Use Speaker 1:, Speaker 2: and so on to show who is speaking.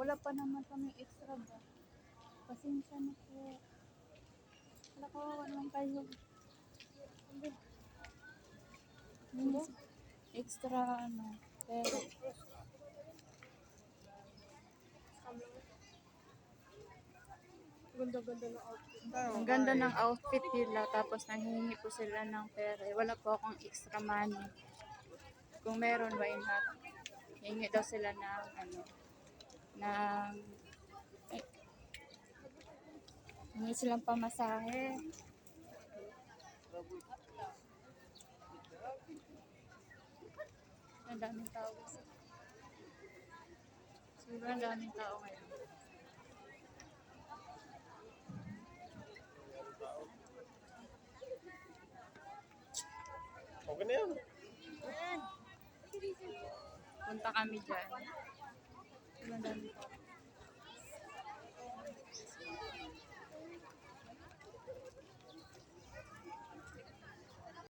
Speaker 1: Wala pa naman kami extra ba? Pasensya na po. Wala ko, wala naman kayo. Extra ano, pero
Speaker 2: Ganda-ganda ng outfit.
Speaker 1: ang ganda ng outfit nila tapos nanghihingi po sila ng pera. Wala po akong extra money. Kung meron, why not? Hingi daw sila ng ano, ng hingi silang pamasahe. Ang daming tao. Sobrang daming tao ngayon.
Speaker 3: Okay na yan.
Speaker 1: Punta kami dyan. Sobrang daming tao.